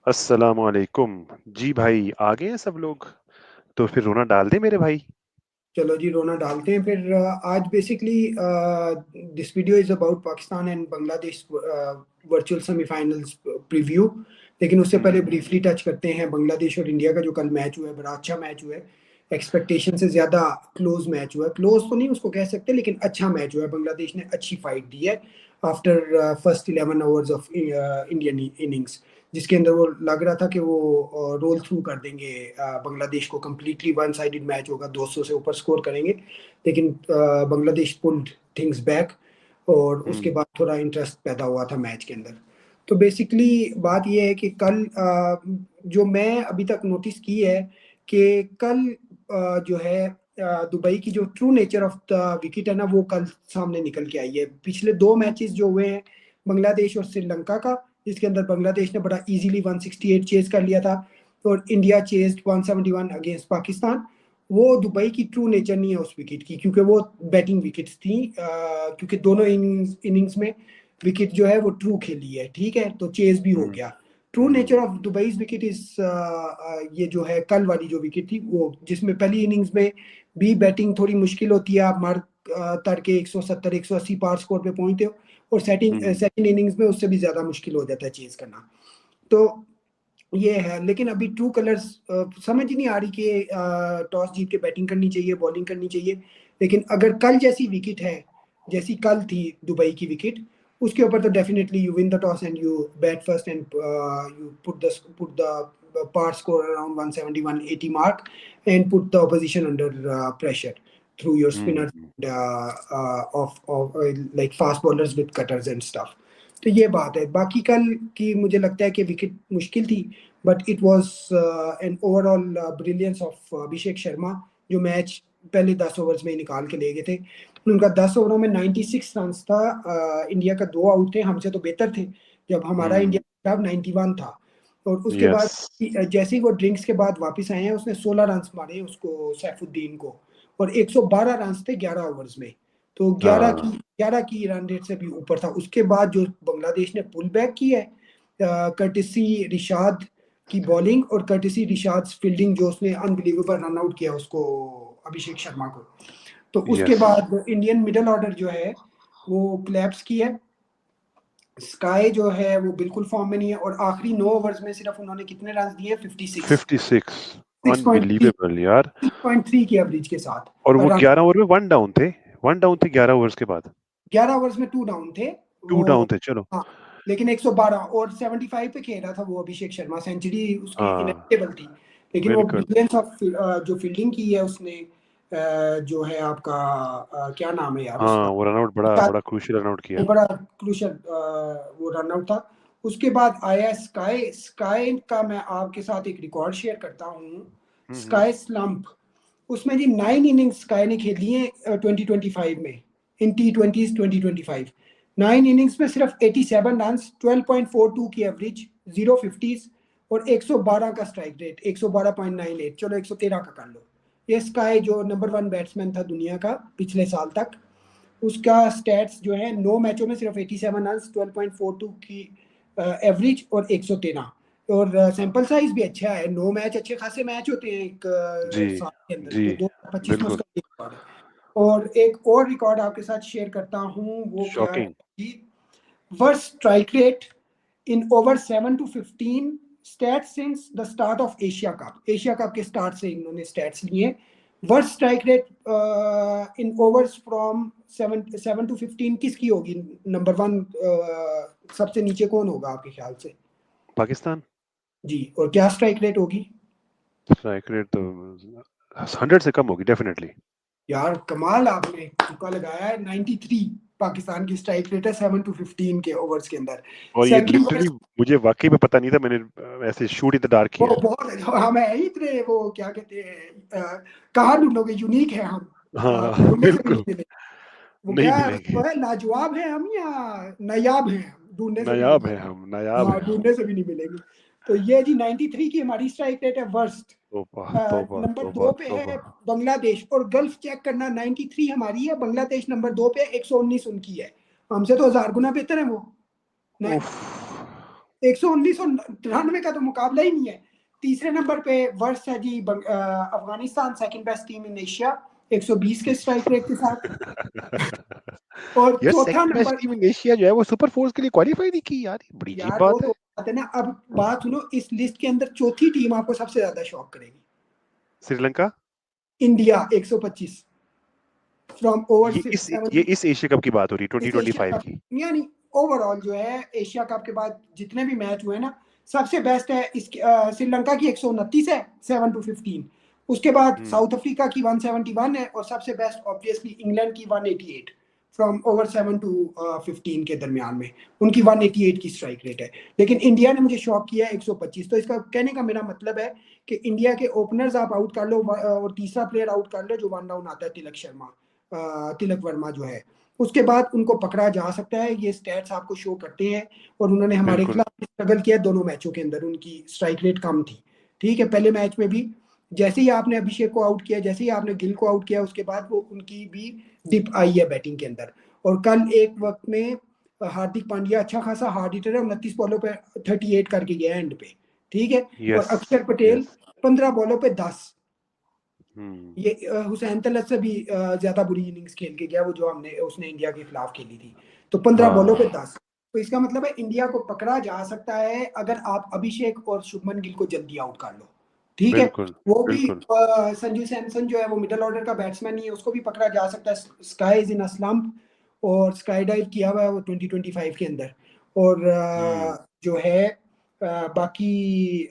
अस्सलामुअलैकुम। जी भाई, आ गए हैं सब लोग? तो फिर रोना डाल दे मेरे भाई। चलो जी, रोना डालते हैं फिर। आज basically this video is about Pakistan and Bangladesh virtual semifinals preview. लेकिन उससे पहले हम्म। ब्रीफली टच करते हैं बांग्लादेश और इंडिया का जो कल मैच हुआ है। बड़ा अच्छा मैच हुआ है, एक्सपेक्टेशन से ज्यादा क्लोज मैच हुआ है। क्लोज तो नहीं उसको कह सकते, लेकिन अच्छा मैच हुआ है। बांग्लादेश ने अच्छी फाइट दी है after first 11 overs of Indian innings, जिसके अंदर वो लग रहा था कि वो रोल थ्रू कर देंगे बांग्लादेश को। कम्प्लीटली वन साइडेड मैच होगा, 200 से ऊपर स्कोर करेंगे। लेकिन बांग्लादेश पुल्ड थिंग्स बैक, और उसके हम्म। बाद थोड़ा इंटरेस्ट पैदा हुआ था मैच के अंदर। तो बेसिकली बात यह है कि कल जो मैं अभी तक नोटिस की है कि कल जो है दुबई की जो true nature of the wicket है ना, वो कल सामने निकल के आई है। पिछले दो मैचेस जो हुए हैं बांग्लादेश और श्रीलंका का, जिसके अंदर बांग्लादेश ने बड़ा इजीली 168 चेज कर लिया था और इंडिया चेज 171 अगेंस्ट पाकिस्तान। वो दुबई की ट्रू नेचर नहीं है उस विकेट की, क्योंकि वो बैटिंग विकेट्स थी। क्योंकि दोनों इनिंग्स में विकेट जो है वो ट्रू खेली है, ठीक है, तो चेज भी हो हम्म। गया। True nature hmm. Of Dubai wicket is ये जो है कल वाली जो विकेट थी, वो जिसमें पहली इनिंग्स में भी बैटिंग थोड़ी मुश्किल होती है। आप मार तड़के 170 180 पार स्कोर पे पहुंचते हो, और हम्म। सेकंड इनिंग्स में उससे भी ज्यादा मुश्किल हो जाता है चेज करना। तो ये है। लेकिन अभी ट्रू कलर्स समझ ही नहीं आ रही कि टॉस जीत के बैटिंग करनी चाहिए, बॉलिंग करनी चाहिए। लेकिन अगर कल जैसी विकेट है, जैसी कल थी दुबई की विकेट, उसके ऊपर तो definitely you win the toss and you bat first and you put the par score around 170 180 mark, and put the opposition under pressure through your spinners hmm. of like fast bowlers with cutters and stuff. तो ये बात है। बाकी कल की मुझे लगता है कि विकेट मुश्किल थी, but it was an overall brilliance of Abhishek Sharma, जो मैच पहले 10 ओवर्स में ही निकाल के ले गए थे। उनका 10 ओवरों में 96 रन था। इंडिया का दो आउट थे, हमसे तो बेहतर थे। जब हमारा हम्म। इंडिया का 91 था, और उसके यस। बाद जैसे ही वो ड्रिंक्स के बाद वापस आए हैं, उसने 16 रन मारे उसको, सैफुद्दीन को। और 112 रन थे 11 ओवर्स में। तो 11 की हाँ। 11 की रन रेट से भी ऊपर था। उसके बाद जो बांग्लादेश ने पुल बैक की है, कर्टिसी रिशाद की बॉलिंग और कर्टिसी रिशाद फील्डिंग, जो उसने अनबिलीवेबल रन आउट किया उसको, अभिषेक शर्मा को। तो उसके यस। बाद इंडियन मिडल ऑर्डर जो है वो क्लैप्स की है। स्काई जो है वो बिल्कुल फॉर्म में नहीं है, और आखिरी 9 ओवर्स में सिर्फ उन्होंने कितने रन दिए? 56। 56। 6.3 अनबिलीवेबल यार। 6.3 की एवरेज के साथ और वो रन। 11 ओवर में वन डाउन थे। वन डाउन थे 11 ओवर्स के बाद। 11 ओवर्स में टू डाउन थे टू वो। डाउन थे, चलो। हाँ, लेकिन 112 और 75 पे खेल रहा था वो अभिषेक शर्मा। सेंचुरी उसकी हाँ, इनेविटेबल थी। लेकिन वो बिल्कुल। ब्रिलियंस ऑफ जो फील्डिंग की है उसने, जो है आपका क्या नाम है यार हाँ, उसका, वो रनआउट बड़ा बड़ा क्रूशियल रनआउट किया। वो बड़ा क्रूशल वो रन आउट था। उसके बाद आया स्काई। स्काई का मैं आपके साथ एक रिकॉर्ड शेयर करता हूँ, हम्म। Sky slump. उसमें जी 9 इनिंग्स स्काई ने खेली है 2025 में, इन T20s 2025। 9 इनिंग्स में सिर्फ 87 रन, 12.42 की एवरेज, 0 50s, और 112 का स्ट्राइक रेट, 112.98, चलो 113 का कर लो। ये स्काई जो नंबर वन बैट्समैन था दुनिया का पिछले साल तक, उसका स्टैट्स जो है 9 मैचों में सिर्फ 87 रन, 12.42 की एवरेज, और 113। और सैंपल साइज भी अच्छा है। 9 मैच अच्छे खासे मैच होते हैं एक जी। साल के अंदर, जी। तो 2025 में बिल्कुल। उसका ये रिकॉर्ड है। और एक और रिकॉर्ड आपके साथ शेयर करता हूँ, वो क्या है शॉकिंग। कि worst strike rate in over 7 to 15 stats since the start of Asia cup. Asia cup के स्टार्ट से इन्होंने स्टैट्स लिए। Worst strike rate in overs from 7 to 15 किसकी होगी? नंबर वन सबसे नीचे कौन होगा आपके ख्याल से? पाकिस्तान। जी, और क्या स्ट्राइक रेट होगी? स्ट्राइक रेट तो 100 से कम होगी डेफिनेटली। यार कमाल, आपने तुक्का लगाया है। 93 पाकिस्तान की स्ट्राइक रेट है 7 to 15 के ओवर्स के अंदर। और ये सेकंड लिटरली मुझे वाकई में पता नहीं था, मैंने ऐसे शूट इन द डार्क वो किया। बहुत, हम है ही इतने, वो क्या कहते हैं, कहाँ ढूंढोगे, यूनिक है हम। हाँ। ढूंढने से भी नहीं बिल्कुल। मिले। वो नहीं क्या है, मिलेंगे। वो है लाजवाब है हम, या नायाब है हम, ढूंढने से भी नहीं नायाब है मिलेंगे। हम, नायाब हाँ, है हम। ढूंढने से भी नहीं मिलेंगे। तो ये जी 93 की हमारी स्ट्राइक रेट है, वर्स्ट। तोबा तोबा नंबर तोबा दो पे तोबा। है बांग्लादेश, और गल्फ चेक करना, 93 हमारी है, बांग्लादेश नंबर दो पे, 119 उनकी है। हमसे तो हजार गुना बेहतर है वो। उफ। 119 का तो मुकाबला ही नहीं है। तीसरे नंबर पे वर्ष है जी Afghanistan, second best team in Asia 120 के स्ट्राइक रेट के साथ। और यार चौथा second best number, team in Asia जो है वो सुपर फोर्स के लिए क्वालीफाई नहीं की यार, ये बड़ी अजीब यार वो बात तो है। बात है ना। अब बात सुनो, इस लिस्ट के अंदर चौथी टीम आपको सबसे ज्यादा शॉक करेगी, श्रीलंका। इंडिया 125 फ्रॉम ओवर ये इस एशिया कप की बात हो रही है, इस एशिया 2025 कप, की। यानी ओवरऑल जो है एशिया कप के बाद जितने भी मैच हुए ना, सबसे बेस्ट है इसके श्रीलंका की 129 है 7-15। उसके बाद हम्म। साउथ अफ्रीका की 171 है, और सबसे बेस्ट ऑब्वियसली इंग्लैंड की 188 फ्रॉम ओवर 7-15 के दरमियान में उनकी 188 की स्ट्राइक रेट है। लेकिन इंडिया ने मुझे शॉक किया 125। तो इसका कहने का मेरा मतलब है कि इंडिया के ओपनर्स आप आउट कर लो, और तीसरा प्लेयर आउट कर लो जो वन डाउन आता है, तिलक वर्मा जो है, उसके बाद उनको पकड़ा जा सकता है। ये स्टैट्स आपको शो करते हैं, और उन्होंने हमारे बिल्कुल। खिलाफ स्ट्रगल किया दोनों मैचों के अंदर, उनकी स्ट्राइक रेट कम थी। ठीक है, पहले मैच में भी जैसे ही आपने अभिषेक को आउट किया, जैसे ही आपने गिल को आउट किया, उसके बाद वो उनकी भी डिप आई है बैटिंग के अंदर। और कल एक वक्त में हार्दिक पांड्या अच्छा खासा हार्ड हिटर है, 29 बॉलों पे 38 करके गया एंड पे। ठीक है, और यस। अक्षर पटेल यस। 15 बॉलों पे 10। हम्म। ये हुसैन तलत से भी ज्यादा बुरी इनिंग्स खेल के गया वो, जो हमने उसने इंडिया के खिलाफ खेली थी। तो 15 बॉलों पे हाँ 10। तो इसका मतलब है इंडिया को पकड़ा जा सकता है अगर आप अभिषेक और शुभमन गिल को जल्दी आउट कर लो। ठीक है, बिल्कुल। वो भी बिल्कुल। संजू सैमसन जो है वो मिडिल ऑर्डर का बैट्समैन नहीं है, उसको भी पकड़ा जा सकता है। Sky is in a slump, और स्काई डाइव किया हुआ है वो 2025 के अंदर। और हम्म। जो है बाकी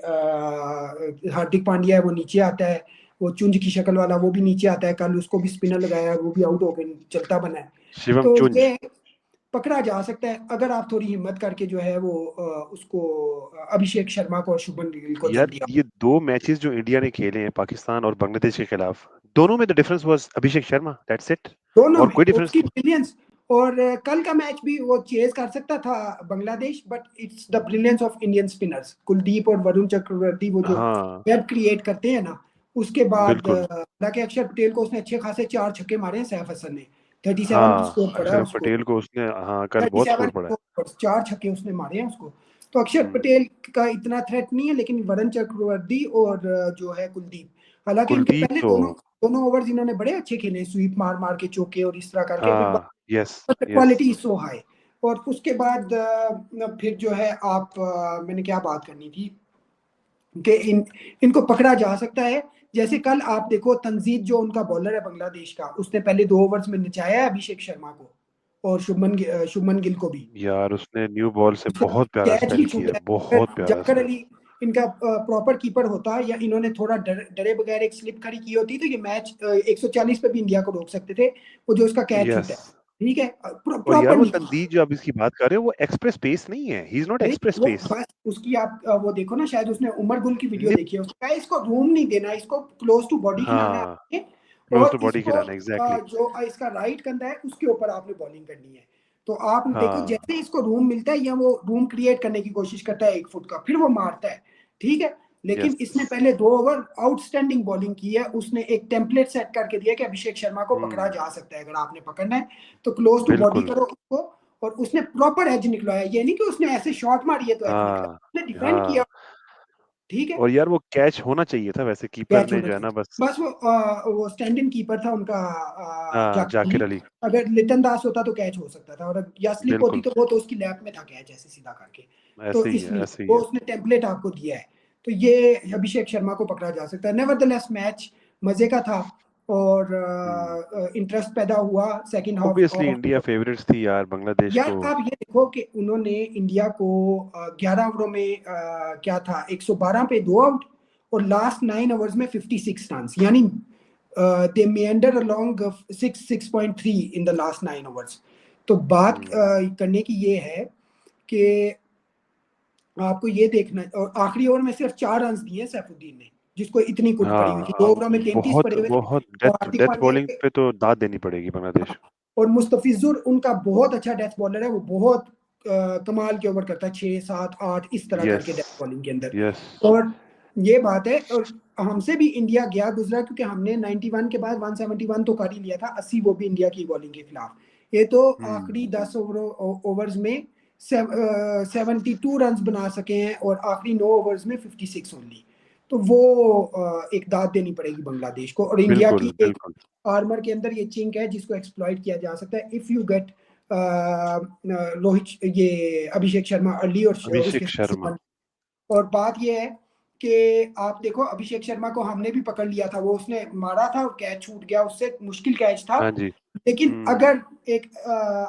हार्दिक पांड्या है वो नीचे आता है, वो चुंज की शक्ल वाला वो भी नीचे आता है। कल उसको भी स्पिनर लगाया, वो भी आउट हो गए, चलता बना है। शिवम तो चुंज। ये पकड़ा जा सकता है अगर आप थोड़ी हिम्मत करके जो है वो उसको अभिषेक शर्मा को और शुभमन गिल को यार जल्दी ये दो मैचेस जो इंडिया ने खेले हैं पाकिस्तान और बांग्लादेश के खिलाफ, दोनों में the difference was Abhishek Sharma, that's it. दोनों और में कोई डिफरेंस उसकी नहीं। ब्रिलियंस। और कल का मैच भी वो चेज कर सकता था Bangladesh, but it's the brilliance of Indian spinners Kuldeep और वरुण चक्रवर्ती, वो जो हाँ वेब क्रिएट करते हैं ना। उसके बाद बिल्कुल। हालांकि अक्षर पटेल को उसने अच्छे खासे 4 छक्के मारे हैं, सैफ हसन ने 37 स्कोर हाँ पड़ा है अक्षर उसको। पटेल को उसने, हाँ कल थर्टी बहुत सेवन स्कोर पड़ा है। 4 छक्के उसने मारे हैं उसको। तो अक्षर हम्म। पटेल का इतना थ्रेट नहीं है, लेकिन वरुण चक्रवर्ती और जो है कुलदीप, हालांकि इनके कुलदीप पहले तो, दोनों दोनों ओवर्स इन्होंने बड़े अच्छे खेले, स्वीप मार मार के चौके और इस तरह करके, हाँ yes. But yes. Quality is so high. और उसके बाद फिर जो है आप मैंने क्या बात करनी थी कि इनको पकड़ा जा सकता है। जैसे कल आप देखो, तंजीद जो उनका बॉलर है बांग्लादेश का, उसने पहले 2 ओवर्स में नचाया है अभिषेक शर्मा को और शुभमन गिल को भी। यार उसने न्यू बॉल से उसका बहुत प्यारा कैच स्पेल भी किया छूटा है, है। बहुत अगर प्यारा जाकर स्पेल। अली इनका प्रॉपर कीपर होता, या इन्होंने थोड़ा डरे बगैर एक स्लिप खड़ी की होती, तो ये मैच 140 पे भी इंडिया को रोक सकते थे। वो जो उसका कैच यस। छूटा है, ठीक है, और यार प्रॉपर वो नहीं। तंदीज जो आप इसकी बात कर रहे हो वो एक्सप्रेस पेस नहीं है, ही इज नॉट नहीं, एक्सप्रेस वो पेस। बस उसकी आप वो देखो ना, शायद उसने उमर गुल की वीडियो देखी है, उसने कहा इसको रूम नहीं देना, इसको क्लोज टू बॉडी खिलाना है हाँ आपने। क्लोज टू और बॉडी इसको खिलाना, एग्जैक्टली। जो इसका राइट कंधा है उसके ऊपर आपने बॉलिंग करनी है। तो आप देखो, हाँ जैसे इसको रूम मिलता है या वो रूम क्रिएट करने की कोशिश करता है 1 फुट का, फिर वो मारता है। ठीक है, लेकिन यस। इसने पहले 2 ओवर आउटस्टैंडिंग बॉलिंग की है। उसने एक टेम्पलेट सेट करके दिया कि अभिषेक शर्मा को पकड़ा हम्म। जा सकता है, अगर आपने पकड़ना है तो क्लोज टू बॉडी बिल्कुल। करो उसको। और उसने प्रॉपर एज निकलवाया, ये नहीं कि उसने ऐसे शॉट मारी है तो एज निकला, हाँ उसने डिफेंड किया। हाँ। ठीक है, और यार वो कैच होना चाहिए था वैसे, कीपर कैच ने होना जो है ना चाहिए। बस। बस वो स्टैंड इन कीपर था उनका हाँ जाकिर जाकिर अली। अली। अगर लिटन दास होता तो कैच हो सकता था, और या स्लिप होती बिल्कुल। तो वो तो उसकी लैप में था कैच, ऐसे सीधा करके। तो ऐसे ही है, इसलिए ऐसे ही वो है। उसने टेम्पलेट आपको दिया है। तो ये अभिषेक शर्मा को पकड़ा जा सकता है। नेवरदलेस मैच मजे का था, और हम्म। इंटरेस्ट पैदा हुआ second half obviously of. India favourites थी यार बांग्लादेश यार को। आप ये देखो कि उन्होंने इंडिया को 11 ओवरों में क्या था, 112 पे 2 आउट, और लास्ट 9 ओवर्स में 56 रन, यानी they meandered along 6.3 in the last 9 overs. तो बात हम्म। करने की ये है कि आपको ये देखना, और आखिरी ओवर में सिर्फ 4 रन दिए सैफुद्दीन ने, जिसको इतनी कुट पड़ी हुई थी। हाँ 2 ओवरों में 33 बहुत पड़े हुए थे। बहुत और डेथ हार्दिक डेथ पांड्या बॉलिंग पे तो दाद देनी पड़ेगी बांग्लादेश। और मुस्तफिजुर उनका बहुत अच्छा डेथ बॉलर है, वो बहुत कमाल के ओवर करता है, 6 7 8 इस तरह यस। करके डेथ बॉलिंग के अंदर। यस। और ये बात है, और हमसे भी इंडिया गया गुजरा, क्योंकि हमने 91 के बाद 171 तो कर ही लिया था, 80 वो भी इंडिया की बॉलिंग के खिलाफ। ये तो हम्म। आखिरी 10 ओवर्स में 72 रन बना सके हैं और आखिरी 9 ओवर्स में 56 ओनली। तो वो एक दाद देनी पड़ेगी बांग्लादेश को। और इंडिया बिल्कुल, की एक बिल्कुल। आर्मर के अंदर ये चिंक है जिसको एक्सप्लॉइट किया जा सकता है इफ यू गेट रोहित ये अभिषेक शर्मा अर्ली और उसके अभिषेक शर्मा। और बात ये है कि आप देखो अभिषेक शर्मा को हमने भी पकड़ लिया था, वो उसने मारा था और कैच छूट गया उससे, मुश्किल कैच था। हाँ जी। लेकिन अगर एक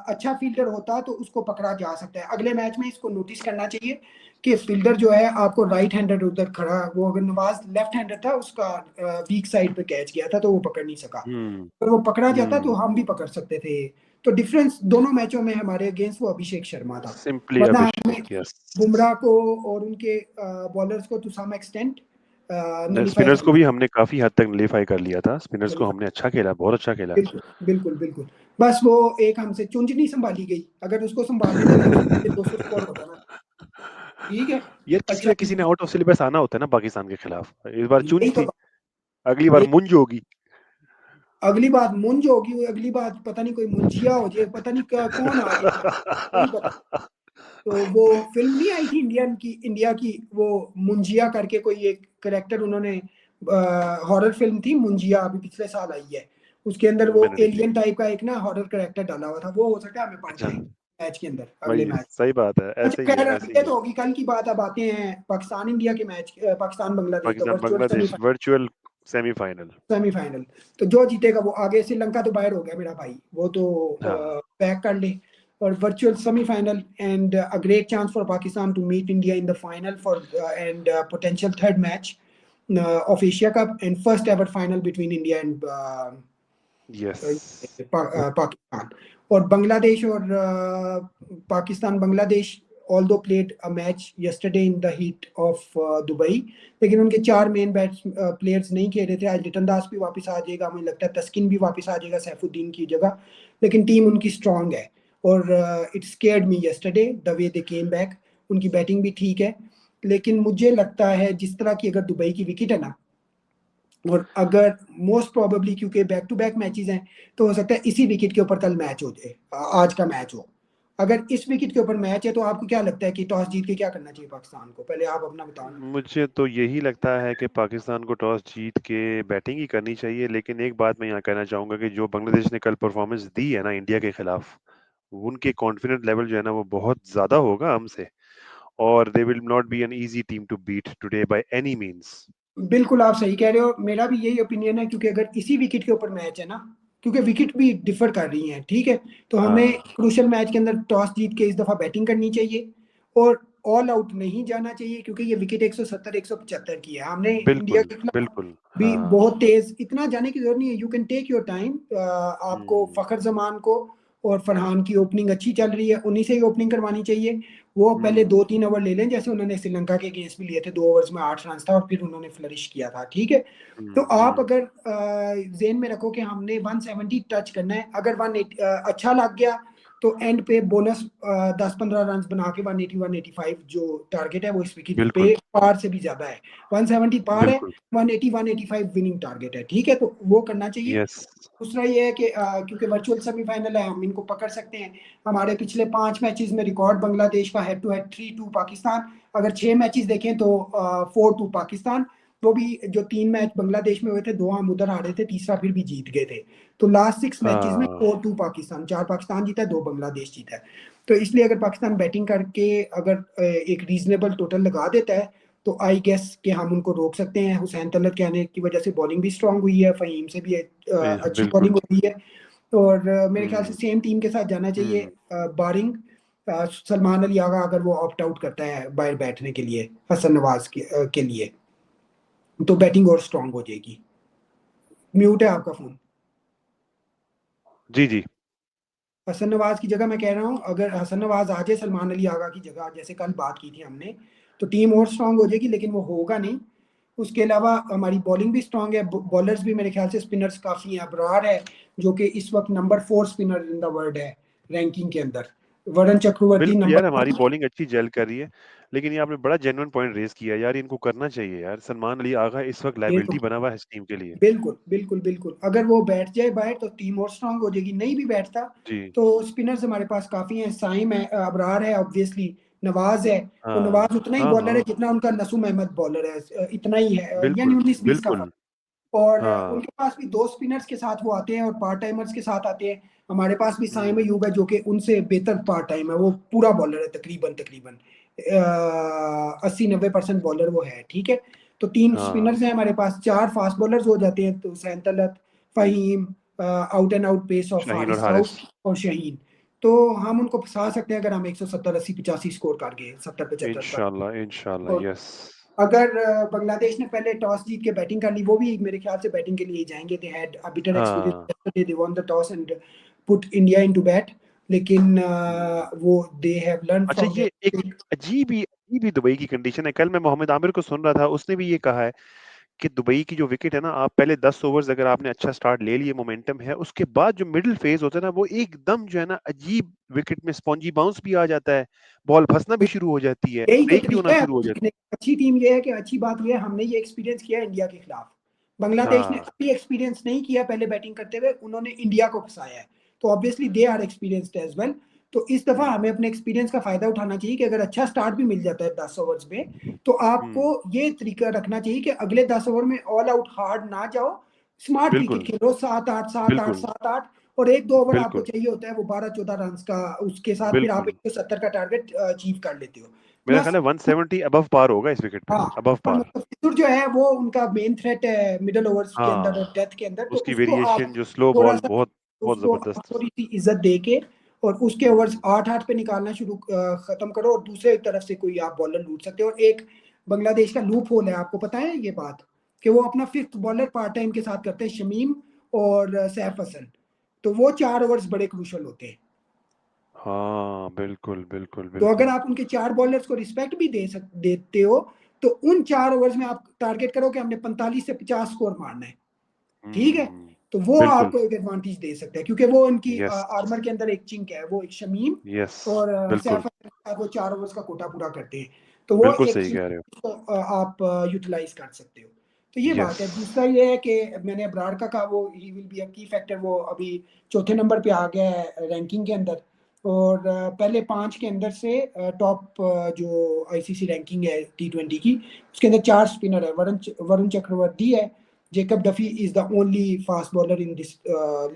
अच्छा फील्डर होता तो उसको पकड़ा जा सकता है। अगले मैच में इसको नोटिस करना चाहिए कि फील्डर जो है आपको राइट हैंडर उधर खड़ा, वो अगर नवाज लेफ्ट हैंडर था उसका वीक साइड पे कैच गया था तो वो पकड़ नहीं सका। अगर वो पकड़ा जाता तो हम भी पकड़ सकते थे। तो डिफरेंस दोनों मैचों में हमारे अगेंस्ट वो अभिषेक शर्मा था। सिंपली वरना हमने अभिषेक, यस। बुमराह को और उनके बॉलर्स को to some extent nullify spinners कर को भी दिया। हमने काफी हद तक नलीफाई कर लिया था। स्पिनर्स को हमने अच्छा खेला, बहुत अच्छा खेला। बिल्कुल बिल्कुल बिल्कुल। बस वो एक हमसे चुंझ नहीं संभाली गई, अगर उसको संभाल लेते तो 200 स्कोर होता ना। ठीक है। यार अच्छा किसी ने आउट ऑफ सिलेबस आना होता है ना पाकिस्तान के खिलाफ। इस बार चुंझ यही तो थी, अगली बार ये मुंज होगी। अगली बात मुंज होगी, अगली बात पता नहीं कोई मुंजिया हो जाए, पता नहीं कौन आ जाए, नहीं पता। तो वो फिल्म नहीं आई थी इंडिया की वो मुंजिया करके कोई एक करेक्टर, उन्होंने हॉरर फिल्म थी मुंजिया, अभी पिछले साल आई है। उसके अंदर वो मैंने देखी। एलियन टाइप का एक ना हॉरर करेक्टर डाला हुआ था, वो हो सकता है हमें पंच अच्छा, दे मैच के अंदर, अगले वही मैच। सही बात है, अच्छा ऐसे ही है, खैर ऐसे ही ये है। तो होगी कल की बात। अब आते हैं पाकिस्तान इंडिया के मैच, पाकिस्तान बांग्लादेश का Pakistan virtual Bangladesh virtual semifinal. Semifinal. तो जो जीतेगा वो आगे, श्रीलंका तो बाहर हो गया मेरा भाई, वो तो हाँ, पैक कर ले। और virtual semifinal and a great chance for Pakistan to meet India in the final for and potential third match of Asia Cup and first ever final between India and yes. Pakistan. और बांग्लादेश और Pakistan Bangladesh although played a match yesterday in the heat of Dubai, लेकिन उनके 4 main bats players नहीं खेल रहे थे। आज लिटन दास भी वापस आ जाएगा, मुझे लगता है तस्किन भी वापस आ जाएगा सैफुद्दीन की जगह। लेकिन टीम उनकी स्ट्रांग है और it scared me yesterday the way they came back. उनकी बैटिंग भी ठीक है, लेकिन मुझे लगता है जिस तरह की अगर दुबई की विकेट है ना, और अगर मोस्ट प्रोबेबली क्योंकि बैक टू बैक मैचेस हैं, तो हो सकता है इसी विकेट के ऊपर कल मैच हो जाए, आज का मैच हो। अगर इस विकेट के ऊपर मैच है तो आपको क्या लगता है कि टॉस जीत के क्या करना चाहिए पाकिस्तान को? पहले आप अपना बताओ ना। मुझे तो यही लगता है कि पाकिस्तान को टॉस जीत के बैटिंग ही करनी चाहिए। लेकिन एक बात मैं यहाँ कहना चाहूंगा कि जो बांग्लादेश ने कल परफॉर्मेंस दी है ना इंडिया के खिलाफ, उनके कॉन्फिडेंट लेवल जो है ना वो बहुत ज्यादा होगा हमसे। और they will not be an easy team to beat today by any means. बिल्कुल आप सही कह रहे हो, मेरा भी यही ओपिनियन है। क्योंकि अगर इसी विकेट के ऊपर मैच है ना, क्योंकि विकेट भी डिफर कर रही हैं, ठीक है, तो हमें हाँ, क्रूशियल मैच के अंदर टॉस जीत के इस दफा बैटिंग करनी चाहिए और ऑल आउट नहीं जाना चाहिए। क्योंकि ये विकेट 170 175 की है, हमने इंडिया बिल्कुल, के खिलाफ बिल्कुल। भी हाँ। बहुत तेज, इतना जाने की जरूरत नहीं है, you can take your time. आपको हम्म, फखर जमान को और फरहान की ओपनिंग अच्छी चल रही है, उन्हीं से ही ओपनिंग करवानी चाहिए। वो पहले हम्म, 2-3 ओवर ले लें, जैसे उन्होंने श्रीलंका के अगेंस्ट भी लिए थे, 2 ओवर्स में 8 रन था और फिर उन्होंने फ्लरिश किया था, ठीक है। तो आप हम्म। अगर जेन में रखो कि हमने 170 टच करना है, अगर 180 अच्छा लग गया तो एंड पे बोनस 10-15 रन बना के 180 185 जो टारगेट है वो इस विकेट पे बिल्कुल, पार से भी ज्यादा है। 170 पार है, बिल्कुल। 180 185 विनिंग टारगेट है, ठीक है, तो वो करना चाहिए। यस। दूसरा ये है कि क्योंकि वर्चुअल सेमीफाइनल है, हम इनको पकड़ सकते हैं। हमारे पिछले 5 मैचेस में रिकॉर्ड बांग्लादेश का हेड टू हेड 3-2 पाकिस्तान। अगर 6 मैचेस देखें तो 4-2 पाकिस्तान। वो भी जो 3 मैच बांग्लादेश में हुए थे, 2 हम उधर हारे थे, तीसरा फिर भी जीत गए थे। तो लास्ट 6 मैचेस में हाँ, 4-2 पाकिस्तान, 4 पाकिस्तान जीता है, 2 बांग्लादेश जीता है। तो इसलिए अगर पाकिस्तान बैटिंग करके अगर एक रीजनेबल टोटल लगा देता है तो आई गेस कि हम उनको रोक सकते हैं। हुसैन तलत के आने की वजह से बॉलिंग भी स्ट्रांग हुई है, फहीम से भी अच्छी बिल्कुल। बॉलिंग हुई है। और मेरे ख्याल से हम्म, सेम टीम के साथ जाना चाहिए, हम्म। बारिंग सलमान अली आगा अगर वो ऑप्ट आउट करता है बाहर बैठने के लिए हसन नवाज के लिए, तो बैटिंग और स्ट्रांग हो जाएगी। म्यूट है आपका फोन। जी, जी। हसन नवाज की जगह मैं कह रहा हूँ, अगर हसन नवाज आ जाए सलमान अली आगा की जगह, जैसे कल बात की थी हमने, तो टीम और स्ट्रांग हो जाएगी, लेकिन वो होगा नहीं। उसके अलावा हमारी बॉलिंग भी स्ट्रांग है, बॉलर्स भी मेरे ख्याल से स्पिनर्स काफ़ी हैं। अबरार है जो कि इस वक्त number 4 spinner in the world है रैंकिंग के अंदर, वरुण चक्रवर्ती बिल्कुल नंबर यार, हमारी 1। बॉलिंग अच्छी जेल कर रही है, लेकिन ये आपने बड़ा जेन्युइन पॉइंट रेज किया यार, इनको करना चाहिए यार। सलमान अली आगा इस वक्त लायबिलिटी बना हुआ है इस टीम के लिए। बिल्कुल, बिल्कुल, बिल्कुल। अगर वो बैठ जाए बाहर तो टीम और स्ट्रॉन्ग हो जाएगी, नहीं भी बैठता जी। तो स्पिनर्स हमारे पास काफ़ी हैं, साइम है, अबरार है ऑब्वियसली, नवाज़ है। तो हाँ, नवाज़ उतना ही हाँ, बॉलर है हाँ, जितना उनका नसूम अहमद बॉलर है, इतना ही है, यानी बिल्कुल, 19-20 का फ़र्क। बिल्कुल। और हाँ, उनके पास भी 2 स्पिनर्स के साथ वो आते हैं और पार्ट टाइमर्स के साथ आते हैं। हमारे पास भी साइम हुँ, अयूब है जो कि उनसे बेहतर पार्ट टाइम है, वो पूरा बॉलर है तकरीबन 80-90% बॉलर वो है, ठीक है? तो 3 हाँ, स्पिनर्स हैं हमारे पास, 4 फास्ट बॉलर्स हो जाते हैं, तो Hussain Talat, Faheem, out and out pace of Shaheen और हारिस हारिस। राउफ और शाहीन। तो हम उनको फँसा सकते हैं अगर हम 170, 80, 85 स्कोर कर गए, 70-75 तक। इंशाल्लाह, इंशाल्लाह, और यस। अगर बांग्लादेश ने पहले टॉस जीत के बैटिंग कर ली, वो भी मेरे ख्याल से बैटिंग के लिए ही जाएंगे। They had a bitter experience हाँ, yesterday, they won the toss and put India into bat, लेकिन हुँ। वो दे हैव लर्न अच्छा, फ्रॉम ये देयर एक मिस्टेक। अजीब ही दुबई की कंडीशन है। कल मैं मोहम्मद आमिर को सुन रहा था, उसने भी ये कहा है कि दुबई की जो विकेट है ना, आप पहले 10 ओवर्स अगर आपने अच्छा स्टार्ट ले लिए, मोमेंटम है, उसके बाद जो मिडिल फेज होता है ना, वो एकदम जो है ना अजीब, विकेट में स्पॉन्जी बाउंस भी आ जाता है, बॉल फंसना भी शुरू हो जाती है, यही तो ब्रेक भी होना तरीका है शुरू हो जाता जीतने का। अच्छी टीम ये है कि अच्छी बात ये है हमने ये एक्सपीरियंस किया है इंडिया के खिलाफ। है। बांग्लादेश ने हाँ, अभी एक्सपीरियंस नहीं किया पहले बैटिंग करते हुए, उन्होंने इंडिया को फंसाया है। तो obviously they are experienced as well. तो इस दफा हुँ, हमें अपने एक्सपीरियंस का फायदा उठाना चाहिए कि अगर अच्छा स्टार्ट भी मिल जाता है 10 ओवर्स में, तो आपको हुँ, ये तरीका रखना चाहिए कि अगले 10 ओवर में ऑल आउट हार्ड ना जाओ, स्मार्ट क्रिकेट बिल्कुल, खेलो, 7-8, 7-8, बिल्कुल, 7-8, और 1-2 ओवर आपको बिल्कुल, चाहिए होता है वो 12-14 रन का, उसके साथ फिर आप बिल्कुल। 170 का टारगेट अचीव कर लेते हो। मेरा प्लस ख्याल है 170 अबव पार होगा इस विकेट पे, हाँ, अबव और पार। फिर जो है वो उनका मेन थ्रेट है मिडल ओवर्स के अंदर और हाँ, डेथ के अंदर, तो उसकी उसको आप वेरिएशन जो स्लो थोड़ा बॉल सा, बहुत बहुत उसको आप ज़बरदस्त। थोड़ी सी इज्जत दे के और उसके ओवर्स हुँ, 8-8 पे निकालना शुरू खत्म करो, और दूसरे तरफ से कोई आप बॉलर लूट सकते हो। और एक बांग्लादेश का लूप होल है, आपको पता है ये बात, कि वो अपना फिफ्थ बॉलर पार्ट टाइम के साथ करते हैं, शमीम और सैफ हसन। तो वो 4 ओवर्स बड़े क्रूशल होते हैं। हाँ, बिल्कुल, बिल्कुल, तो अगर बिल्कुल। आप उनके 4 बॉलर्स को रिस्पेक्ट भी देते हो, तो उन 4 ओवर्स में आप टारगेट करो कि हमने 45 से 50 स्कोर मारना है, ठीक है? हुँ, तो वो बिल्कुल, आपको एक एडवांटेज दे सकता है, क्योंकि वो उनकी यस, आर्मर के अंदर एक चिंक है, वो एक शमीम यस, और बिल्कुल, सैफ के साथ वो 4 ओवर्स का कोटा पूरा करते हैं। तो वो बिल्कुल एक सही चीज कह रहे हो। को आप यूटिलाइज कर सकते हो। तो ये यस, बात है। दूसरा ये है कि मैंने अब्रार का कहा, वो ही विल बी अ की फैक्टर, वो अभी चौथे नंबर पे आ गया है रैंकिंग के अंदर। और पहले 5 के अंदर से टॉप जो आईसीसी रैंकिंग है T20 की, उसके अंदर 4 स्पिनर है, वरुण चक्रवर्ती है, Jacob Duffy is the only fast bowler in this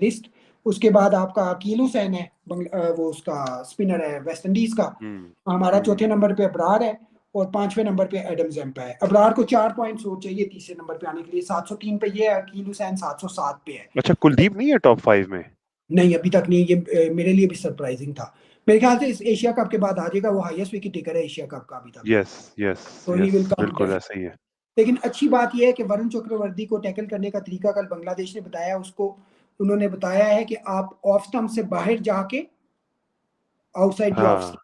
list. उसके बाद आपका अकील हुसैन है, वो उसका स्पिनर है वेस्ट इंडीज का। हुँ, हमारा चौथे हुँ। नंबर पे अबरार है और 5वें नंबर पे एडम जम्पा है। अबरार को 4 पॉइंट्स हो चाहिए तीसरे नंबर पे आने के लिए, 703 पे ये है, अकील हुसैन 707 पे है। अच्छा, कुलदीप नहीं है टॉप 5 में? नहीं, अभी तक नहीं, ये मेरे लिए भी सरप्राइजिंग था। मेरे ख्याल से इस एशिया कप के बाद आ जाएगा, वो हाईएस्ट विकेट टेकर है एशिया कप का अभी तक। यस, यस, तो ही यस, विल कम बिल्कुल डेफिनेटली। ऐसा ही है। लेकिन अच्छी बात यह है कि वरुण चक्रवर्ती को टैकल करने का तरीका कल बांग्लादेश ने बताया उसको। उन्होंने बताया है कि आप ऑफ स्टंप से बाहर जाके, आउटसाइड दी ऑफ हाँ, स्टंप,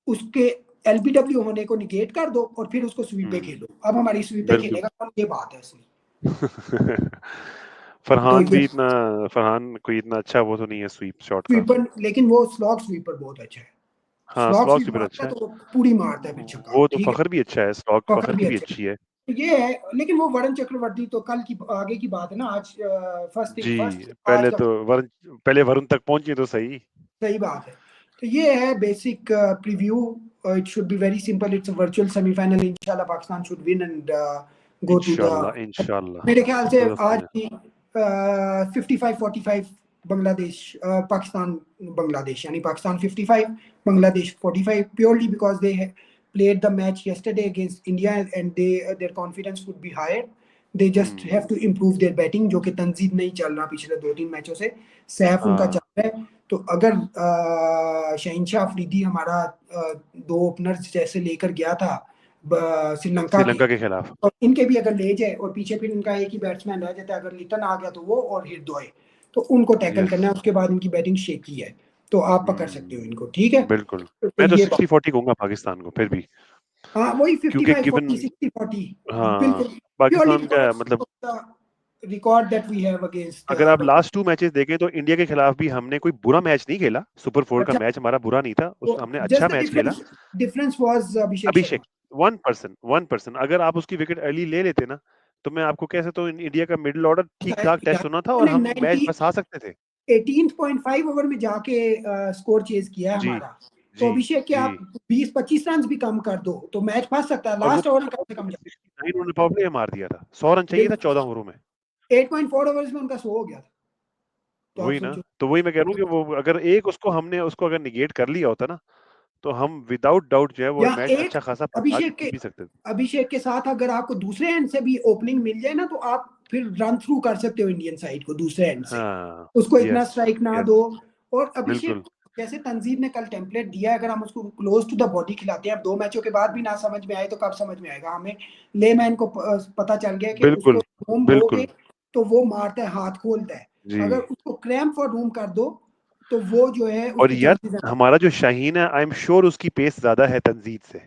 उसके एलबीडब्ल्यू होने को निगेट कर दो और फिर उसको स्वीप पे हुँ, खेलो। अब हमारी स्वीप पे बिल्कुल। खेलेगा कौन, ये बात है असली। तो फरहान ये भी इतना फरहान कोई इतना अच्छा वो तो नहीं है स्वीप शॉट का। स्वीपर, लेकिन वो स्लॉग स्वीपर बहुत अच्छा है। हाँ, स्लॉग स्लॉग स्वीप स्वीपर मारता अच्छा है है। तो वो पूरी मारता है फिर छक्का, वो तो ठीक है? फ़खर भी अच्छा है, स्लॉग पकड़ फ़खर भी की भी अच्छा है। अच्छी है। तो ये है, लेकिन वो वरुण चक्रवर्ती तो कल की आगे की बात है ना, आज फर्स्ट थिंग जी, फर्स्ट, आज पहले का। तो वरुण तक पहुँचे तो सही। सही बात है। तो ये है basic preview. It should be very simple, it's a virtual semifinal, इंशाल्लाह Pakistan should win and go to the, इंशाल्लाह, इंशाल्लाह। मेरे ख्याल से ज़बरदस्त आज है। भी 55-45 बांग्लादेश, पाकिस्तान, बांग्लादेश, यानी Pakistan 55, Bangladesh 45, purely because they played the match yesterday against India and their confidence would be higher. They just hmm, have to improve their batting, जो कि तंजीद नहीं चल रहा पिछले 2-3 मैचों से। सैफ उनका हाँ, चल रहा है। तो अगर शहनशाह अफरीदी हमारा 2 ओपनर्स जैसे लेकर गया था श्रीलंका के, श्रीलंका के खिलाफ। और इनके भी अगर ले जाए और पीछे फिर इनका एक ही बैट्समैन रह जाता है, अगर लिटन आ गया तो वो और हृदय, तो उनको टैकल यस। करना है। उसके बाद इनकी बैटिंग शेकी है, तो आप पकड़ सकते हो हुँ, इनको, ठीक है? बिल्कुल। तो मैं तो ये बात, 60-40 कहूँगा पाकिस्तान को फिर भी, हाँ वही क्योंकि 55-40, गिवन 60-40, हाँ, बिल्कुल, प्योरली पाकिस्तान का बिकॉज मतलब record that we have against अगर आप Bangladesh. लास्ट 2 मैचेस देखें तो इंडिया के खिलाफ भी हमने कोई बुरा मैच नहीं खेला, सुपर 4 का अच्छा, मैच हमारा बुरा नहीं था, तो उस हमने just अच्छा the मैच खेला। difference was Abhishek Abhishek Sharma. 1% अगर आप उसकी विकेट अर्ली ले लेते ना, तो मैं आपको कह सकता हूँ इंडिया का मिडिल ऑर्डर ठीक-ठाक टेस्ट होना था और ने हम मैच 90 फँसा सकते थे। 18.5 ओवर में जाके स्कोर चेज किया है जी, हमारा। तो जी, अभिषेक के जी। आप 20-25 रन भी कम कर दो तो मैच फंस सकता है, और वो लास्ट ओवर में कम से कम 69 उन्होंने पावर प्ले में मार दिया था। 100 रन चाहिए था बिल्कुल 14 ओवरों में। 8.4 ओवर्स में उनका 100 हो गया था। तो आप वही ना, सोचो। तो वही मैं कह रहा हूँ कि वो अगर एक उसको अगर नेगेट कर लिया होता ना, तो हम विदाउट डाउट जो है वो या मैच एक अच्छा खासा फँसा के अभिषेक जीत के भी सकते थे। अभिषेक के साथ अगर आपको दूसरे एंड से भी ओपनिंग मिल जाए ना तो आप फिर रन थ्रू कर सकते हो इंडियन साइड को दूसरे एंड से। हाँ, उसको इतना यस, स्ट्राइक ना यस, दो। और अभिषेक बिल्कुल, जैसे तंजीम ने कल टेम्पलेट दिया है, अगर हम उसको क्लोज टू द बॉडी खिलाते हैं, अब 2 मैचों के बाद भी ना समझ में आए तो कब समझ में आएगा हमें। लेमैन को पता चल गया कि उसको बिल्कुल, रूम दोगे बिल्कुल। तो वो मारता है, हाथ खोलता है। जी। अगर उसको क्रैम्प फॉर रूम कर दो तो वो जो है और उसके यार चांसेस हमारा जो शाहीन है आई एम श्योर उसकी पेस ज़्यादा है तनजीद से।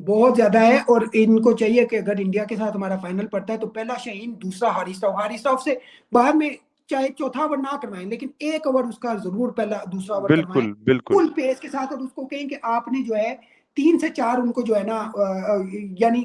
बहुत ज्यादा है। और इनको चाहिए कि अगर इंडिया के साथ हमारा फाइनल पड़ता है तो पहला शाहीन, दूसरा हारिस राव से बाद में चाहे चौथा ओवर ना करवाएं लेकिन एक ओवर उसका जरूर पहला दूसरा ओवर करवाएं बिल्कुल, बिल्कुल। फुल पेस के साथ। और उसको कहें कि आपने जो है 3 से 4 उनको जो है ना यानी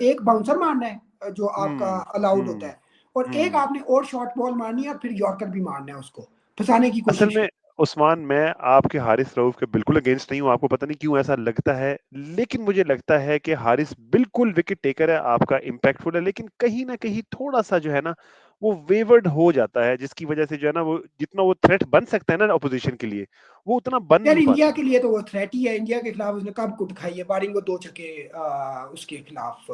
एक बाउंसर मारना है जो आपका हुँ, अलाउड होता हुँ, है, और एक हुँ। आपने और शॉर्ट बॉल मारनी है और फिर यॉर्कर भी मारना है, उसको फंसाने की असल कोशिश में करनी उस्मान मैं आपके हारिस रऊफ के बिल्कुल अगेंस्ट नहीं हूँ, आपको पता नहीं क्यों ऐसा लगता है, लेकिन मुझे लगता है कि हारिस बिल्कुल विकेट टेकर है, आपका इम्पैक्टफुल है, लेकिन कहीं न कहीं थोड़ा-सा जो है ना, वो वेवर्ड हो जाता है, जिसकी वजह से जो है ना, वो जितना वो थ्रेट बन सकता है ना अपोज़िशन के लिए, वो उतना बन यार। नहीं इंडिया पाता। के लिए तो वो थ्रेट ही है, इंडिया के खिलाफ उसने कब कुट खाई है, बारिंग को 2 छक्के उसके खिलाफ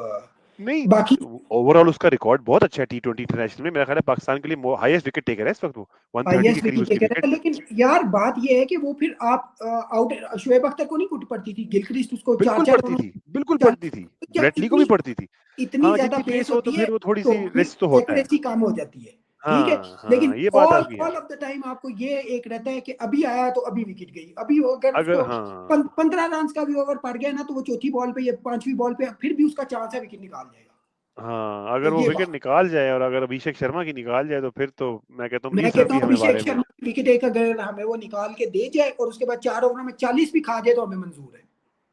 नहीं, बाकी ओवरऑल उसका रिकॉर्ड बहुत अच्छा है टी20 इंटरनेशनल में, मेरा ख्याल है पाकिस्तान के लिए हाईएस्ट विकेट टेकर है इस वक़्त वो, 130 के हाईएस्ट करीब विकेट उसकी टेकर है। विकेट्स हैं। लेकिन यार बात ये है कि वो फिर आप आउट शोएब अख्तर को नहीं कुट पड़ती थी, गिलक्रिस्ट उसको चार बिल्कुल चार पड़ती रनों थी, बिल्कुल चार। पड़ती थी, तो जब ब्रेटली को भी पड़ती थी। इतनी हाँ, ज्यादा जिनकी पेस पेस हो तो होती है फिर वो तो थोड़ी-सी फिर रिस्क तो होता है। एक्यूरेसी कम हो जाती है। ठीक है। हाँ, हाँ, लेकिन ये बात ऑल आपकी है। ऑल ऑफ द टाइम आपको ये एक रहता है कि अभी आया तो अभी विकेट गई, अभी अगर अगर उसको हाँ, 15 रन का भी ओवर पड़ गया ना तो वो चौथी बॉल पे या 5वीं बॉल पे फिर भी उसका चांस है विकेट निकाल जाएगा। हाँ, तो अगर वो ये विकेट बात निकाल जाए और अगर अभिषेक शर्मा की निकाल जाए तो फिर तो मैं कहता हूँ मैं मिस कहता रफी हूँ हमें अभिषेक बारे में। शर्मा की विकेट एक अगर हमें वो निकाल के दे जाए और उसके बाद 4 ओवर में 40 भी खा जाए तो हमें मंजूर है।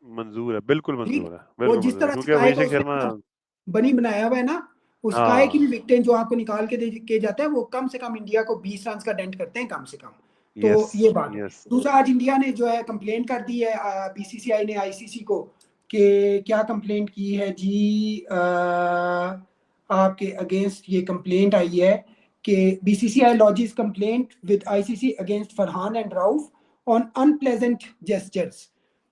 मंज़ूर है, बिल्कुल ठीक है। मंज़ूर है, वो बिल्कुल जिस मंज़ूर है तरह क्योंकि स्काई का अभिषेक उसने शर्मा अपना बनी बनाया हुआ है ना, उस स्काई की भी हाँ, विकेटें जो आपको निकाल के दे के जाता है वो कम से कम इंडिया को 20 रन का डेंट करते हैं कम से कम। यस, तो ये बात है। यस। दूसरा, आज इंडिया ने जो है कंप्लेंट कर दी है बीसीसीआई ने आईसीसी को, कि क्या कंप्लेंट की है जी आपके अगेंस्ट ये कंप्लेंट आई है कि BCCI lodges complaint with ICC against Farhan and Rauf on unpleasant gestures.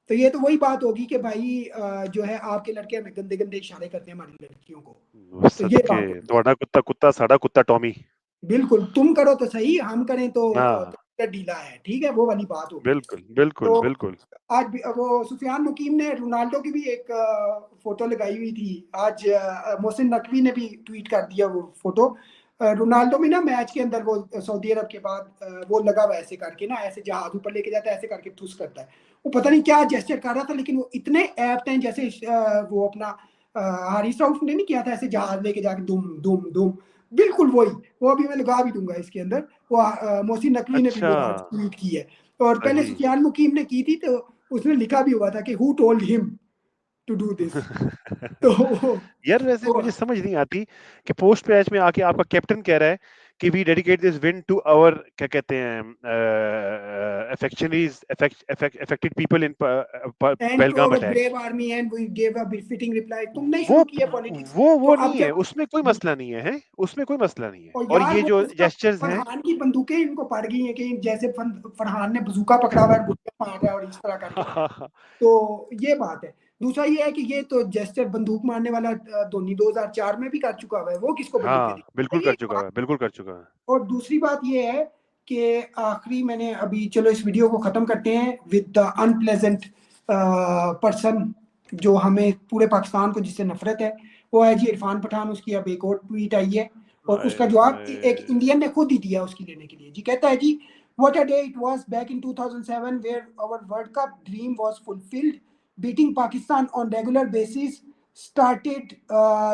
तो ये तो वही बात होगी कि भाई जो है आपके लड़के हमें गंदे गंदे इशारे करते हैं हमारी लड़कियों को। तो ये सदके बात होगी। ਤੁਹਾਡਾ कुत्ता कुत्ता साडा कुत्ता टॉमी। बिल्कुल, तुम करो तो सही, हम करें तो हाँ, ढीला है। ठीक है, वो वाली बात होगी। बिल्कुल, बिल्कुल, तो बिल्कुल। आज भी वो सुफियान मुकीम ने रोनाल्डो की भी एक फोटो लगाई हुई थी। आज मोहसिन नकवी ने भी ट्वीट कर दिया वो फोटो। रोनाल्डो भी ना मैच के अंदर वो सऊदी अरब के बाद वो लगा हुआ ऐसे करके ना, ऐसे जहाज ऊपर लेके जाता है, ऐसे करके ठुस करता है। वो पता नहीं क्या जेस्चर कर रहा था लेकिन वो इतने एप्ट हैं, जैसे वो अपना हारिस राउफ ने नहीं किया था ऐसे जहाज लेके जाके दुम दुम दुम, बिल्कुल वही। वो अभी मैं लगा भी दूंगा इसके अंदर। वो मोहसिन नकवी ने भी अच्छा, वो आज ट्वीट की है। और पहले सही। सुफियान मुकीम ने की थी तो उसने लिखा भी हुआ था कि who told him to do this. तो यार वैसे तो मुझे समझ नहीं आती कि पोस्ट मैच में आके आपका कैप्टन कह रहा है कि we dedicate this win to our क्या कहते हैं अफेक्शनरीज affected people in and to Pahalgam our attack. Brave army and we give a befitting reply. तुमने वो शुरू किया पॉलिटिक्स। तो वो अब नहीं है, जब उसमें कोई मसला नहीं है, हैं? उसमें कोई मसला नहीं है और और यार ये वो जो उसका जेस्चर्स हैं फरहान की बंदूकें इनको पड़ गई हैं कि जैसे फरहान ने बजूका पकड़ा हुआ है, गोलियां मार रहा है और इस तरह करके। तो ये बात है। दूसरा ये है कि ये तो जेस्चर बंदूक मारने वाला धोनी 2004 में भी कर चुका हुआ है, वो किसको बंदूकें दी। हाँ, बिल्कुल ये कर चुका है, बिल्कुल कर चुका है। और दूसरी बात ये है कि आखिरी मैंने अभी, चलो इस वीडियो को खत्म करते हैं विद द अनप्लेजेंट पर्सन जो हमें पूरे पाकिस्तान को जिससे नफरत है, वो है जी इरफान पठान। उसकी अब एक और ट्वीट आई है और हाय उसका जवाब एक हाय! इंडियन ने खुद ही दिया उसकी लेने के लिए। जी कहता है जी, what a day it was back in 2007 where our world cup dream was fulfilled, beating Pakistan on regular basis started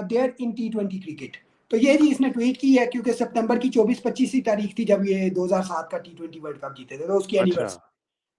there in T20 cricket. तो ये जी इसने ट्वीट की है, क्योंकि सितंबर की 24-25 तारीख थी जब ये 2007 का T20 वर्ल्ड कप जीते थे, तो उसकी अच्छा, एनिवर्सरी।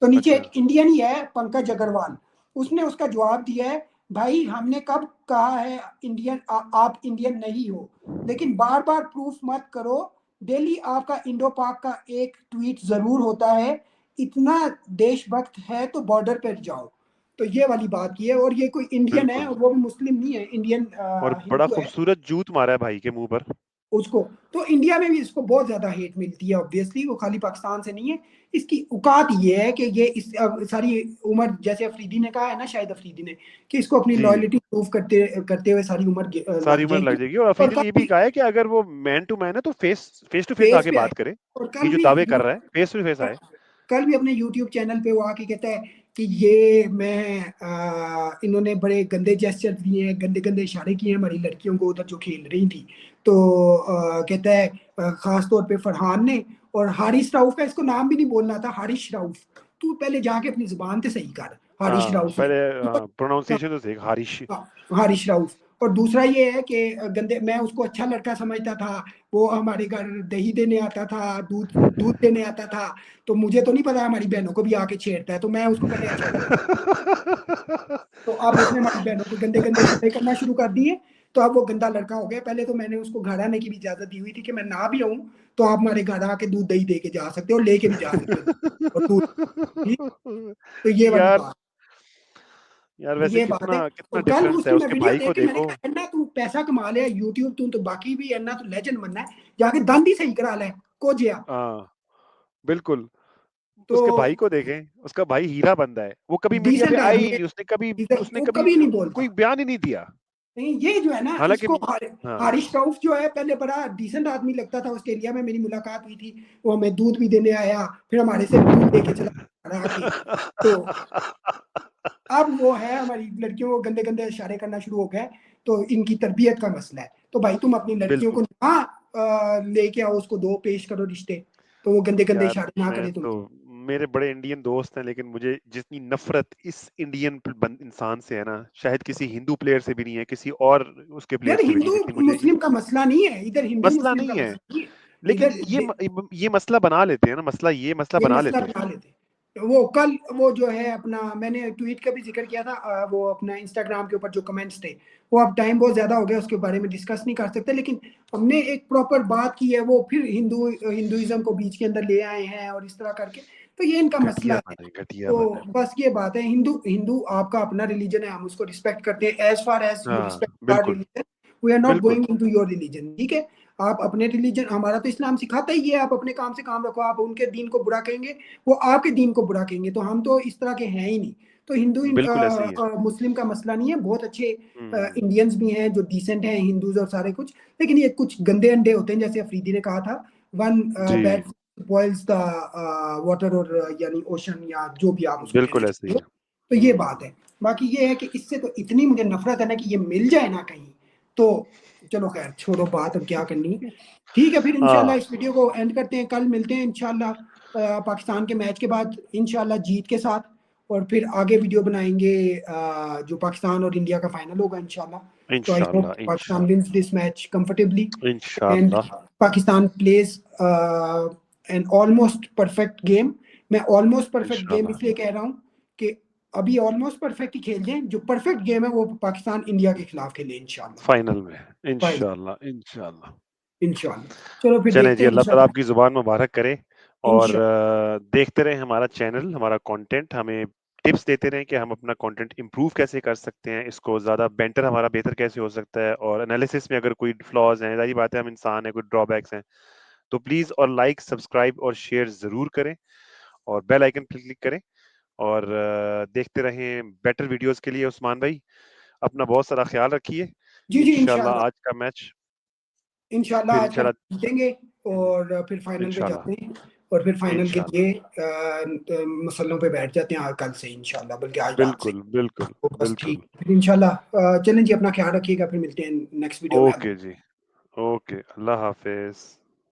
तो नीचे अच्छा। एक इंडियन ही है, पंकज अग्रवाल, उसने उसका जवाब दिया है, भाई हमने कब कहा है इंडियन आप इंडियन नहीं हो, लेकिन बार बार प्रूफ मत करो, डेली आपका इंडो पाक का एक ट्वीट जरूर होता है, इतना देशभक्त है तो बॉर्डर पर जाओ। तो ये वाली बात की है, और ये कोई इंडियन है, बिल्कुल। और वो भी मुस्लिम नहीं है, इंडियन और बड़ा हिंदू है खूबसूरत जूत मारा है भाई के मुंह पर। उसको। तो इंडिया में भी इसको बहुत ज्यादा हेट मिलती है, ऑब्वियसली वो खाली पाकिस्तान से नहीं है। इसकी औकात ये है कि ये इस सारी उम्र, जैसे अफरीदी ने कहा है ना, शायद अफरीदी ने, कि इसको अपनी जी, लॉयल्टी प्रूव करते करते हुए सारी उम्र सारी लग उम्र लग जाएगी। जाएगी। और और अफरीदी कल ने ये भी भी कहा है कि अगर वो मैन टू मैन है तो face face to face face आके पे आए, बात करे। और ये जो दावे कर रहा है फेस टू फेस आए। कल भी अपने यूट्यूब चैनल पे वो आके कहता है कि ये मैं इन्होंने बड़े गंदे जेस्चर दिए हैं, गंदे गंदे इशारे किए हैं हमारी लड़कियों को उधर जो खेल रही थी। तो कहता है खास तौर पे फरहान ने, और हारिस राउफ का इसको नाम भी नहीं बोलना था, हारिस राउफ, तू पहले जाके अपनी जुबान से सही कर, हारिस हाँ, राउफ है। पहले प्रोनाउंसिएशन तो देख, हारिश। हाँ, हारिस राउफ। और दूसरा ये है कि गंदे, मैं उसको अच्छा लड़का समझता था, वो हमारे घर दही देने आता था, दूध दूध देने आता था, तो मुझे तो नहीं पता हमारी बहनों को भी आके छेड़ता है, तो मैं उसको पहले अच्छा लड़का। तो अब उसने हमारी बहनों के गंदे गंदे इशारे करना शुरू कर दिए, तो अब वो गंदा लड़का हो गया। पहले तो मैंने उसको घर आने की भी इजाजत दी हुई थी कि मैं ना भी आऊं तो आप हमारे घर आके दूध दही दे के जा सकते हो, लेके भी जा सकते हो, और दूध, ठीक। तो ये वाली यार, बात, यार वैसे ये बात है। कितना तो कितना कल डिफरेंस है, उसकी मैं उसके वीडियो भाई को देख के मैंने देखो। कहा अन्ना तू पैसा कमा लिया यूट्यूब, तू तो बाकी भी अन्ना तू लेजेंड बनना है, जाके दंद ही सही करा ले कोजिया। हाँ, बिल्कुल। तो उसके भाई को देखें, उसका भाई हीरा बंदा है, वो कभी मीडिया पे डिसेंट आया आदमी ही है, नहीं, उसने वो कभी कभी नहीं बोलता। कोई बयान ही नहीं दिया। नहीं ये जो है ना, हालांकि इसको हाँ। हारिस रऊफ जो है पहले बड़ा डिसेंट आदमी लगता था, उसके एरिया में मेरी मुलाकात हुई थी, वो हमें दूध भी देने आया, फिर हमारे से भी दूध लेके चला घर आके। तो अब वो है हमारी लड़कियों को गंदे गंदे इशारे करना शुरू हो गए, तो इनकी तरबियत का मसला है। तो भाई तुम अपनी लड़कियों को बिल्कुल। ना लेके आओ, उसको दो पेश करो रिश्ते, तो वो गंदे गंदे यार इशारे ना मैं करे तो, तुमसे। मेरे बड़े इंडियन दोस्त हैं, लेकिन मुझे जितनी नफरत इस इंडियन इंसान से है ना, शायद किसी हिंदू प्लेयर से भी नहीं है, किसी और उसके प्लेयर यार से भी नहीं, हिंदू जितनी मुझे मुस्लिम का मसला नहीं है इधर, हिंदू मसला मुस्लिम का नहीं है। मसला नहीं है लेकिन इधर। ये मसला बना लेते हैं ना, ये मसला ये बना मसला लेते हैं। बना लेते हैं। वो कल वो जो है अपना, मैंने ट्वीट का भी जिक्र किया था, वो अपना इंस्टाग्राम के ऊपर जो कमेंट्स थे, वो अब टाइम बहुत ज्यादा हो गया उसके बारे में डिस्कस नहीं कर सकते, लेकिन हमने एक प्रॉपर बात की है, वो फिर हिंदुइज्म को बीच के अंदर ले आए हैं और इस तरह करके, तो ये इनका मसला घटिया है। बन है, घटिया तो बन है। बस ये बात है, हिंदू हिंदू आपका अपना रिलीजन है, हम उसको रिस्पेक्ट करते हैं, एज फार एज यू हाँ, रिस्पेक्ट आवर बिल्कुल, रिलीजन, वी आर नॉट बिल्कुल। गोइंग इनटू योर रिलीजन, ठीक है। आप अपने रिलीजन, हमारा तो इस्लाम सिखाता ही है, आप अपने काम से काम रखो, आप उनके दीन को बुरा कहेंगे, वो आपके दीन को बुरा कहेंगे, तो हम तो इस तरह के हैं ही नहीं। तो हिंदू बिल्कुल ऐसे ही है। मुस्लिम का मसला नहीं है, बहुत अच्छे हम्म। इंडियंस भी हैं जो डिसेंट हैं, हिंदूज और सारे कुछ, लेकिन ये कुछ गंदे अंडे होते हैं, जैसे अफरीदी ने कहा था, वन जी, बैड बॉइल्स द वाटर, और यानी ओशन, या जो भी आप उसको कहना बिल्कुल ऐसे ही चाहते हो। है। तो ये बात है। बाकी ये है कि इससे तो इतनी मुझे नफरत है ना कि ये मिल जाए ना कहीं, तो चलो खैर छोड़ो बात, अब क्या करनी है। ठीक है, फिर इंशाल्लाह हाँ, इस वीडियो को एंड करते हैं, कल मिलते हैं इंशाल्लाह पाकिस्तान के मैच के बाद, इंशाल्लाह जीत के साथ, और फिर आगे वीडियो बनाएंगे जो पाकिस्तान और इंडिया का फाइनल होगा इंशाल्लाह। तो आई होप इंशाल्लाह, पाकिस्तान इंशाल्लाह, wins this match comfortably, and इंशाल्लाह, Pakistan plays an almost perfect game. मैं ऑलमोस्ट परफेक्ट गेम इंशाल्लाह। इसलिए कह रहा हूँ कि अभी ऑलमोस्ट परफेक्ट ही खेल जाए, जो परफेक्ट गेम है वो पाकिस्तान इंडिया के खिलाफ खेले इंशाल्लाह। फाइनल में फाइनल, इंशाल्लाह, इंशाल्लाह। इंशाल्लाह। चलो फिर चलें देखते जी, हैं अल्लाह ताला इंशाल्लाह। आपकी ज़ुबान मुबारक करे। और इंशाल्लाह, देखते रहें हमारा चैनल, हमारा कंटेंट, हमें टिप्स देते रहें कि हम अपना कंटेंट इम्प्रूव कैसे कर सकते हैं, इसको ज़्यादा बेटर, हमारा बेहतर कैसे हो सकता है, और एनालिसिस में अगर कोई फ्लॉज हैं, ज़ाहिर बात है हम इंसान हैं, कोई ड्रॉबैक्स हैं, तो प्लीज़ और लाइक, सब्सक्राइब और शेयर ज़रूर करें, और बेल आइकन पर क्लिक करें, और देखते रहें बेटर वीडियोस के लिए। उस्मान भाई, अपना बहुत सारा ख्याल रखिए। जी जी इंशाल्लाह इंशाल्लाह, आज का मैच इंशाल्लाह फिर आज का इंशाल्लाह। जीतेंगे, और फिर फाइनल पे इंशाल्लाह, जाते हैं, और फिर फाइनल के इंशाल्लाह। लिए मसलों पे बैठ जाते हैं कल से इंशाल्लाह, बल्कि आज रात से। बिल्कुल, बिल्कुल, तो बस बिल्कुल। ठीक, फिर इंशाल्लाह चलें जी, अपना ख्याल रखिएगा, फिर मिलते हैं नेक्स्ट वीडियो में। ओके जी, ओके, अल्लाह हाफ़िज़।